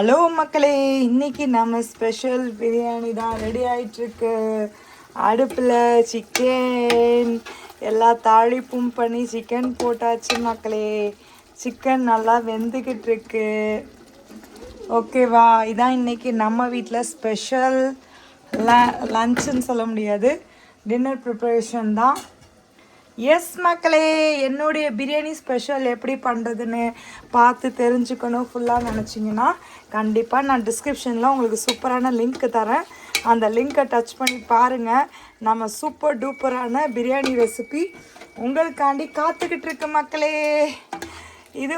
Hello மக்களே, இன்னைக்கு நம்ம ஸ்பெஷல் பிரியாணி தான் ரெடி ஆயிட்டுருக்கு. அடுப்பில் சிக்கன் எல்லா தாளிப்பும் பண்ணி சிக்கன் போட்டாச்சு மக்களே. சிக்கன் நல்லா வெந்துக்கிட்டு இருக்கு. ஓகேவா, இதான் இன்னைக்கு நம்ம வீட்டில் ஸ்பெஷல் லன்ச்சுன்னு சொல்ல முடியாது, டின்னர் ப்ரிப்பரேஷன் தான். எஸ் மக்களே, என்னுடைய பிரியாணி ஸ்பெஷல் எப்படி பண்ணுறதுன்னு பார்த்து தெரிஞ்சுக்கணும் ஃபுல்லாக நினச்சிங்கன்னா கண்டிப்பாக நான் டிஸ்கிரிப்ஷனில் உங்களுக்கு சூப்பரான லிங்க் தரேன். அந்த லிங்க்கை டச் பண்ணி பாருங்கள். நம்ம சூப்பர் டூப்பரான பிரியாணி ரெசிபி உங்களுக்காண்டி காத்துக்கிட்டு இருக்கு மக்களே. இது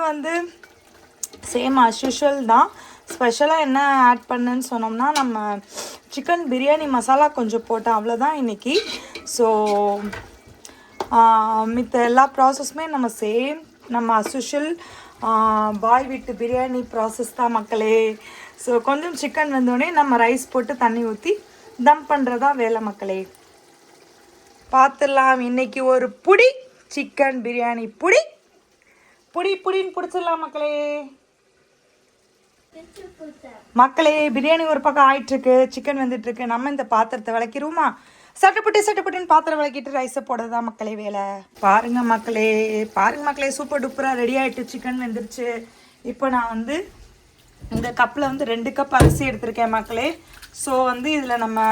சேம் அஸ்யூஷுவல் தான். ஸ்பெஷலாக என்ன ஆட் பண்ணுன்னு சொன்னோம்னா, நம்ம சிக்கன் பிரியாணி மசாலா கொஞ்சம் போட்டேன், அவ்வளோதான் இன்றைக்கி. ஸோ மித்த எல்லா ப்ராசஸுமே நம்ம அஸ்யூஷுவல் பாய் வீட்டு பிரியாணி ப்ராசஸ் தான் மக்களே. ஸோ கொஞ்சம் சிக்கன் வந்தோடனே நம்ம ரைஸ் போட்டு தண்ணி ஊற்றி தம் பண்ணுறதா வேலை மக்களே. பார்த்துடலாம். இன்றைக்கி ஒரு புடி சிக்கன் பிரியாணி புடின்னு பிடிச்சிடலாம் மக்களே. பிரியாணி ஒரு பக்கம் ஆயிட்டுருக்கு, சிக்கன் வந்துட்டுருக்கு. நம்ம இந்த பாத்திரத்தை விளக்கிடுவோமா? சட்டுப்பட்டுன்னு பாத்திரம் விளக்கிட்டு ரைஸை போடுறதா மக்களே வேலை. பாருங்க மக்களே, சூப்பர் டூப்பராக ரெடி ஆகிட்டு. சிக்கன் வெந்துருச்சு. இப்போ நான் இந்த கப்பில் 2 கப் அரிசி எடுத்திருக்கேன் மக்களே. ஸோ இதில் நம்ம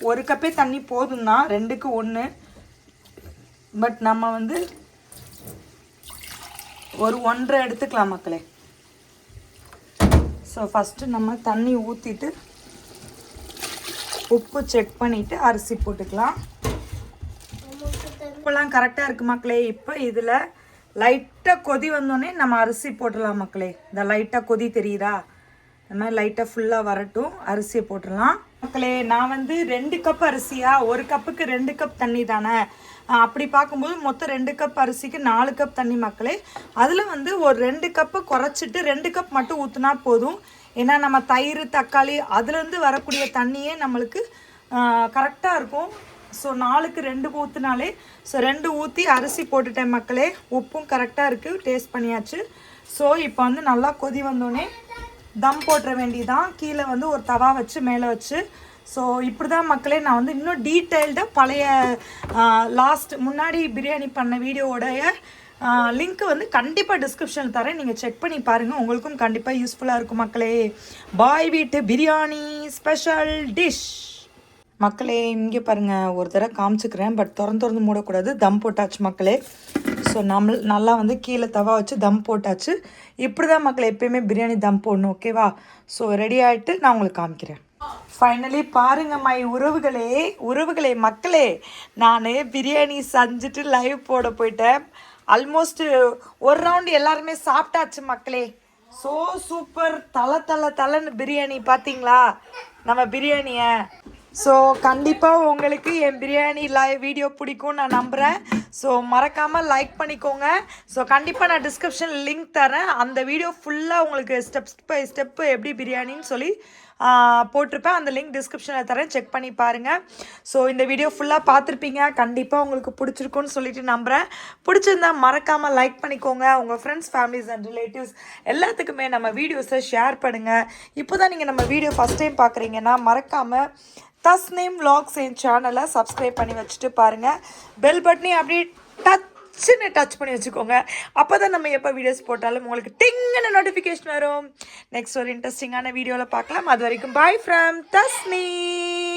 ஒரு கப்பே தண்ணி போதும் தான், 2க்கு 1. பட் நம்ம ஒரு 1.5 எடுத்துக்கலாம் மக்களே. ஸோ ஃபஸ்ட்டு நம்ம தண்ணி ஊற்றிட்டு உப்பு செக் பண்ணிவிட்டு அரிசி போட்டுக்கலாம். உப்புலாம் கரெக்டாக இருக்குது மக்களே. இப்போ இதில் லைட்டாக கொதி வந்தோடனே நம்ம அரிசி போட்டுடலாம் மக்களே. இந்த லைட்டாக கொதி தெரியுதா? இந்த மாதிரி லைட்டாக ஃபுல்லாக வரட்டும், அரிசியை போட்டுடலாம் மக்களே. நான் 2 கப் அரிசியா, ஒரு கப்புக்கு 2 கப் தண்ணி தானே. அப்படி பார்க்கும்போது மொத்தம் 2 கப் அரிசிக்கு 4 கப் தண்ணி மக்களே. அதில் ஒரு 2 கப்பு குறைச்சிட்டு 2 கப் மட்டும் ஊற்றினா போதும். ஏன்னா நம்ம தயிர் தக்காளி அதுலேருந்து வரக்கூடிய தண்ணியே நம்மளுக்கு கரெக்டாக இருக்கும். ஸோ 4க்கு 2 ஊற்றினாலே, ஸோ 2 ஊற்றி அரிசி போட்டுட்டேன் மக்களே. உப்பும் கரெக்டாக இருக்குது, டேஸ்ட் பண்ணியாச்சு. ஸோ இப்போ நல்லா கொதி வந்தோடனே தம் போட்டுற வேண்டியதான். கீழே ஒரு தவா வச்சு மேலே வச்சு. ஸோ இப்படி தான் மக்களே நான் இன்னும் டீட்டெயில்டாக பழைய முன்னாடி பிரியாணி பண்ண வீடியோவோடைய லிங்க் கண்டிப்பாக டிஸ்கிரிப்ஷனில் தரேன், நீங்கள் செக் பண்ணி பாருங்கள். உங்களுக்கும் கண்டிப்பாக யூஸ்ஃபுல்லாக இருக்கும் மக்களே. பாய் வீட்டு பிரியாணி ஸ்பெஷல் டிஷ் மக்களே. இங்கே பாருங்கள், ஒரு தடவை காமிச்சிக்கிறேன், பட் திறந்து மூடக்கூடாது. தம் போட்டாச்சு மக்களே. ஸோ நல்லா கீழே தவா வச்சு தம் போட்டாச்சு. இப்படி தான் மக்களே எப்பயுமே பிரியாணி தம் போடணும், ஓகேவா? ஸோ ரெடி ஆகிட்டு நான் உங்களுக்கு காமிக்கிறேன். ஃபைனலி பாருங்கள் மை உறவுகளே மக்களே, நான் பிரியாணி செஞ்சுட்டு லைவ் போட போயிட்டேன். ஆல்மோஸ்ட் ஒரு ரவுண்டு எல்லாருமே சாப்பிட்டாச்சு மக்களே. ஸோ சூப்பர், தலை பிரியாணி. பார்த்தீங்களா நம்ம பிரியாணியை? ஸோ கண்டிப்பாக உங்களுக்கு என் பிரியாணி லைவ் வீடியோ பிடிக்கும்னு நான் நம்புகிறேன். ஸோ மறக்காமல் லைக் பண்ணிக்கோங்க. ஸோ கண்டிப்பாக நான் டிஸ்கிரிப்ஷனில் லிங்க் தரேன். அந்த வீடியோ ஃபுல்லாக உங்களுக்கு ஸ்டெப் பை ஸ்டெப்பு எப்படி பிரியாணின்னு சொல்லி போட்டிருப்பேன். அந்த லிங்க் டிஸ்கிரிப்ஷனில் தரேன், செக் பண்ணி பாருங்கள். ஸோ இந்த வீடியோ ஃபுல்லாக பார்த்துருப்பீங்க, கண்டிப்பாக உங்களுக்கு பிடிச்சிருக்குன்னு சொல்லிட்டு நம்புகிறேன். பிடிச்சிருந்தா மறக்காமல் லைக் பண்ணிக்கோங்க. உங்கள் ஃப்ரெண்ட்ஸ், ஃபேமிலிஸ் அண்ட் ரிலேட்டிவ்ஸ் எல்லாத்துக்குமே நம்ம வீடியோஸை ஷேர் பண்ணுங்கள். இப்போ தான் நீங்கள் நம்ம வீடியோ ஃபஸ்ட் டைம் பார்க்குறீங்கன்னா மறக்காமல் தஸ்னீம் vlogs என் சேனலை சப்ஸ்கிரைப் பண்ணி வச்சுட்டு பாருங்கள். பெல் பட்டனையும் அப்படியே டச் பண்ணி வச்சுக்கோங்க. அப்போ தான் நம்ம எப்போ வீடியோஸ் போட்டாலும் உங்களுக்கு டிங்குன்னு நோட்டிஃபிகேஷன் வரும். நெக்ஸ்ட் ஒரு இன்ட்ரெஸ்டிங்கான வீடியோவில் பார்க்கலாம். அது வரைக்கும் பாய் ஃப்ரம் தஸ்னீம்.